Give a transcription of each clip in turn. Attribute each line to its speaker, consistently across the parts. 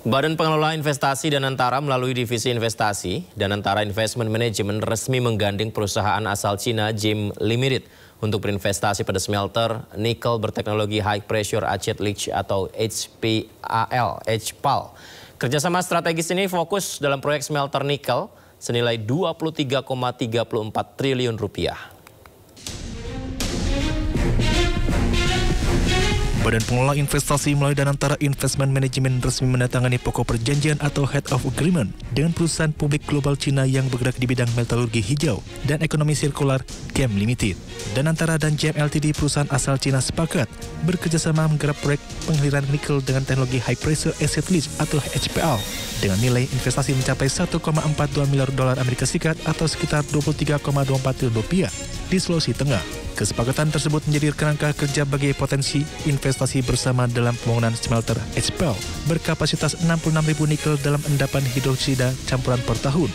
Speaker 1: Badan Pengelola Investasi Danantara melalui Divisi Investasi, Danantara Investment Management resmi menggandeng perusahaan asal Cina GEM Limited untuk berinvestasi pada smelter nikel berteknologi High Pressure Acid Leach atau HPAL. Kerjasama strategis ini fokus dalam proyek smelter nikel senilai 23,34 triliun rupiah.
Speaker 2: Badan Pengelola Investasi melalui Danantara Investment Management resmi menandatangani pokok perjanjian atau Head of Agreement dengan perusahaan publik global Cina yang bergerak di bidang metalurgi hijau dan ekonomi sirkular GEM Limited. Danantara dan GEM Ltd perusahaan asal Cina sepakat bekerjasama menggarap proyek penggalian nikel dengan teknologi High Pressure Acid Leach atau HPAL dengan nilai investasi mencapai 1,42 miliar dolar Amerika Serikat atau sekitar 23,24 triliun rupiah di Sulawesi Tengah. Kesepakatan tersebut menjadi kerangka kerja bagi potensi investasi bersama dalam pembangunan smelter HPAL berkapasitas 66.000 nikel dalam endapan hidroksida campuran per tahun,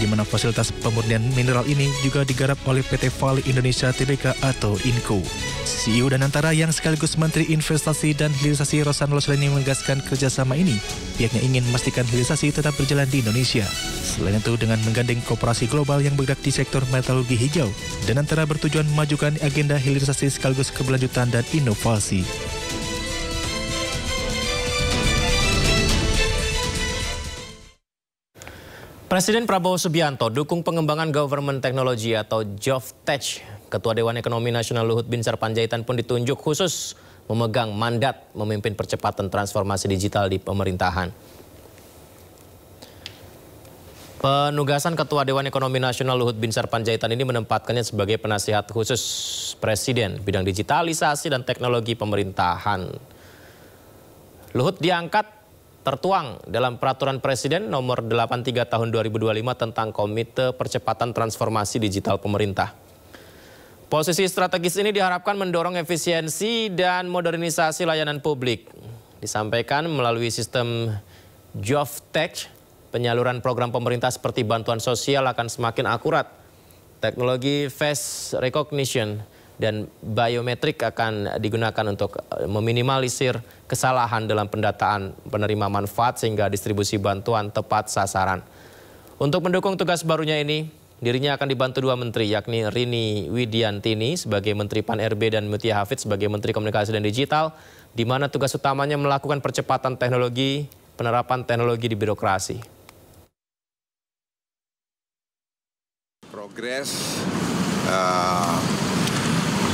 Speaker 2: di mana fasilitas pemurnian mineral ini juga digarap oleh PT Vale Indonesia Tbk atau INCO. CEO Danantara yang sekaligus Menteri Investasi dan Hilirisasi Rosan Losleni menegaskan kerjasama ini, pihaknya ingin memastikan hilirisasi tetap berjalan di Indonesia. Selain itu, dengan menggandeng koperasi global yang bergerak di sektor metalurgi hijau, Danantara bertujuan memajukan agenda hilirisasi sekaligus keberlanjutan dan inovasi.
Speaker 1: Presiden Prabowo Subianto dukung pengembangan government technology atau GovTech. Ketua Dewan Ekonomi Nasional Luhut Binsar Panjaitan pun ditunjuk khusus memegang mandat memimpin percepatan transformasi digital di pemerintahan. Penugasan Ketua Dewan Ekonomi Nasional Luhut Binsar Panjaitan ini menempatkannya sebagai penasihat khusus Presiden bidang digitalisasi dan teknologi pemerintahan. Luhut diangkat tertuang dalam Peraturan Presiden Nomor 83 Tahun 2025 tentang Komite Percepatan Transformasi Digital Pemerintah. Posisi strategis ini diharapkan mendorong efisiensi dan modernisasi layanan publik. Disampaikan melalui sistem GovTech, penyaluran program pemerintah seperti bantuan sosial akan semakin akurat. Teknologi face recognition dan biometrik akan digunakan untuk meminimalisir kesalahan dalam pendataan penerima manfaat sehingga distribusi bantuan tepat sasaran. Untuk mendukung tugas barunya ini, dirinya akan dibantu dua menteri, yakni Rini Widiantini sebagai Menteri Pan-RB dan Mutia Hafid sebagai Menteri Komunikasi dan Digital, di mana tugas utamanya melakukan percepatan teknologi, penerapan teknologi di birokrasi.
Speaker 3: Progres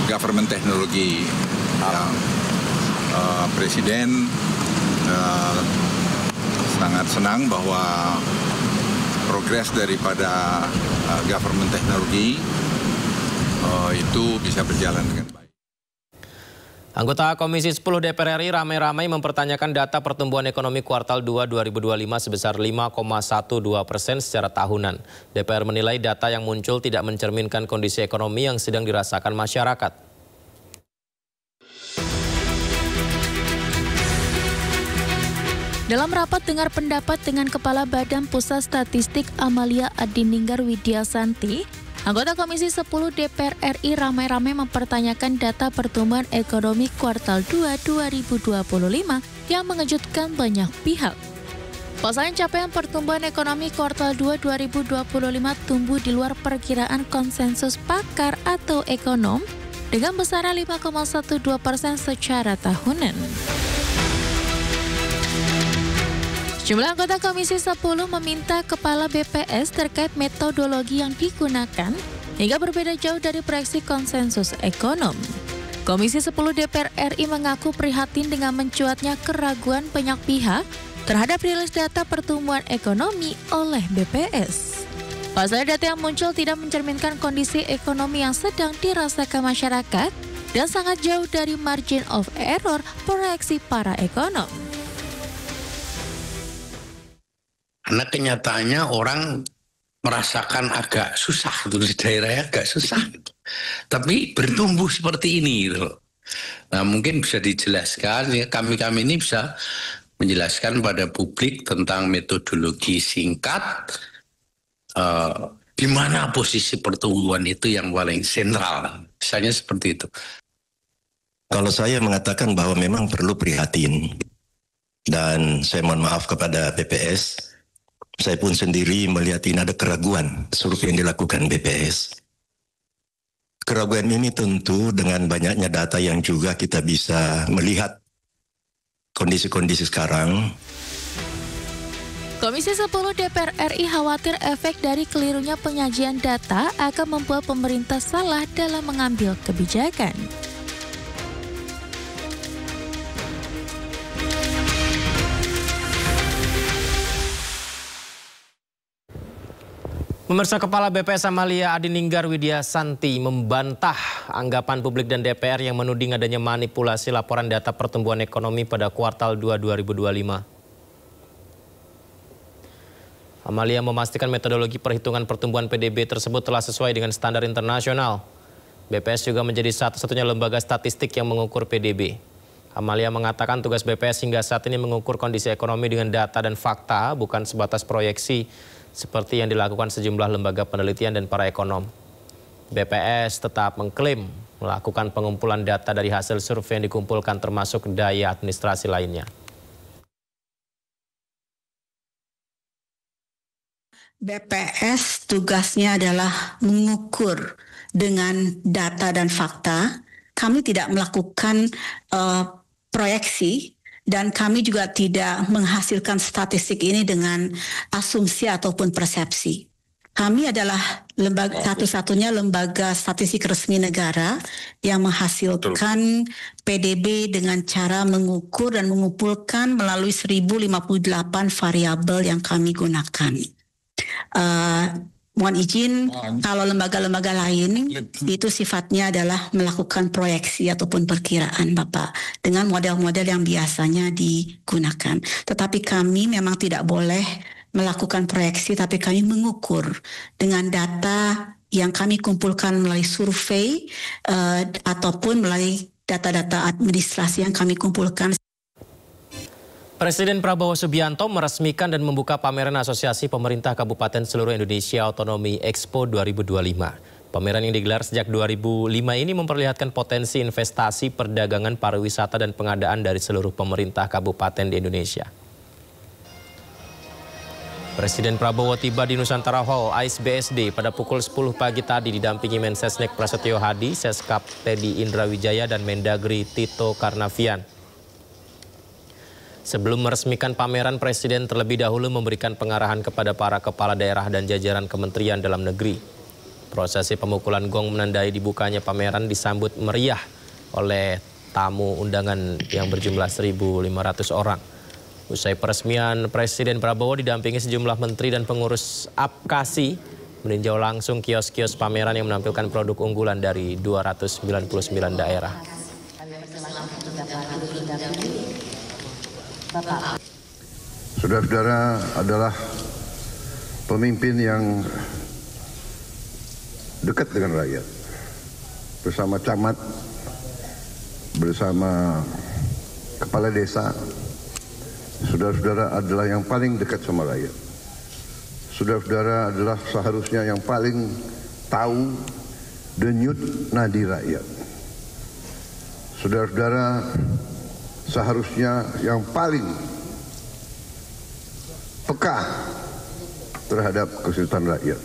Speaker 3: government teknologi yang Presiden sangat senang bahwa progres daripada government teknologi itu bisa berjalan dengan baik.
Speaker 1: Anggota Komisi 10 DPR RI ramai-ramai mempertanyakan data pertumbuhan ekonomi kuartal 2 2025 sebesar 5,12% secara tahunan. DPR menilai data yang muncul tidak mencerminkan kondisi ekonomi yang sedang dirasakan masyarakat.
Speaker 4: Dalam rapat dengar pendapat dengan Kepala Badan Pusat Statistik Amalia Adininggar Widyasanti, anggota Komisi 10 DPR RI ramai-ramai mempertanyakan data pertumbuhan ekonomi kuartal 2 2025 yang mengejutkan banyak pihak. Pasalnya capaian pertumbuhan ekonomi kuartal 2 2025 tumbuh di luar perkiraan konsensus pakar atau ekonom dengan besaran 5,12% secara tahunan. Jumlah anggota Komisi 10 meminta Kepala BPS terkait metodologi yang digunakan hingga berbeda jauh dari proyeksi konsensus ekonom. Komisi 10 DPR RI mengaku prihatin dengan mencuatnya keraguan banyak pihak terhadap rilis data pertumbuhan ekonomi oleh BPS. Pasalnya data yang muncul tidak mencerminkan kondisi ekonomi yang sedang dirasakan masyarakat dan sangat jauh dari margin of error proyeksi para ekonom.
Speaker 5: Karena kenyataannya orang merasakan agak susah di daerahnya agak susah. Tapi bertumbuh seperti ini gitu. Nah, mungkin bisa dijelaskan ya, kami ini bisa menjelaskan pada publik tentang metodologi singkat di mana posisi pertumbuhan itu yang paling sentral. Misalnya seperti itu.
Speaker 6: Kalau saya mengatakan bahwa memang perlu prihatin. Dan saya mohon maaf kepada BPS, saya pun sendiri melihat ini ada keraguan survei yang dilakukan BPS. Keraguan ini tentu dengan banyaknya data yang juga kita bisa melihat kondisi-kondisi sekarang.
Speaker 4: Komisi 10 DPR RI khawatir efek dari kelirunya penyajian data akan membuat pemerintah salah dalam mengambil kebijakan.
Speaker 1: Pemirsa, Kepala BPS Amalia Adininggar Widya Santi membantah anggapan publik dan DPR yang menuding adanya manipulasi laporan data pertumbuhan ekonomi pada kuartal 2 2025. Amalia memastikan metodologi perhitungan pertumbuhan PDB tersebut telah sesuai dengan standar internasional. BPS juga menjadi satu-satunya lembaga statistik yang mengukur PDB. Amalia mengatakan tugas BPS hingga saat ini mengukur kondisi ekonomi dengan data dan fakta, bukan sebatas proyeksi seperti yang dilakukan sejumlah lembaga penelitian dan para ekonom. BPS tetap mengklaim melakukan pengumpulan data dari hasil survei yang dikumpulkan termasuk daya administrasi lainnya.
Speaker 7: BPS tugasnya adalah mengukur dengan data dan fakta. Kami tidak melakukan proyeksi. Dan kami juga tidak menghasilkan statistik ini dengan asumsi ataupun persepsi. Kami adalah satu-satunya lembaga statistik resmi negara yang menghasilkan PDB dengan cara mengukur dan mengumpulkan melalui 1058 variabel yang kami gunakan. Mohon izin, kalau lembaga-lembaga lain itu sifatnya adalah melakukan proyeksi ataupun perkiraan, Bapak, dengan model-model yang biasanya digunakan. Tetapi kami memang tidak boleh melakukan proyeksi, tapi kami mengukur dengan data yang kami kumpulkan melalui survei ataupun melalui data-data administrasi yang kami kumpulkan.
Speaker 1: Presiden Prabowo Subianto meresmikan dan membuka pameran Asosiasi Pemerintah Kabupaten Seluruh Indonesia Otonomi Expo 2025. Pameran yang digelar sejak 2005 ini memperlihatkan potensi investasi, perdagangan, pariwisata, dan pengadaan dari seluruh pemerintah kabupaten di Indonesia. Presiden Prabowo tiba di Nusantara Hall AIS BSD pada pukul 10 pagi tadi didampingi Mensesnek Prasetyo Hadi, Seskap Teddy Indrawijaya, dan Mendagri Tito Karnavian. Sebelum meresmikan pameran, Presiden terlebih dahulu memberikan pengarahan kepada para kepala daerah dan jajaran Kementerian Dalam Negeri. Prosesi pemukulan gong menandai dibukanya pameran disambut meriah oleh tamu undangan yang berjumlah 1.500 orang. Usai peresmian, Presiden Prabowo didampingi sejumlah menteri dan pengurus Apkasi meninjau langsung kios-kios pameran yang menampilkan produk unggulan dari 299 daerah.
Speaker 8: Saudara-saudara adalah pemimpin yang dekat dengan rakyat. Bersama camat, bersama kepala desa, saudara-saudara adalah yang paling dekat sama rakyat. Saudara-saudara adalah seharusnya yang paling tahu denyut nadi rakyat. Saudara-saudara seharusnya yang paling peka terhadap kesulitan rakyat.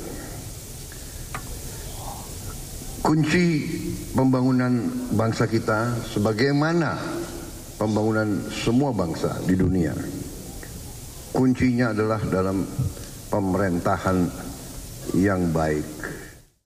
Speaker 8: Kunci pembangunan bangsa kita, sebagaimana pembangunan semua bangsa di dunia, kuncinya adalah dalam pemerintahan yang baik.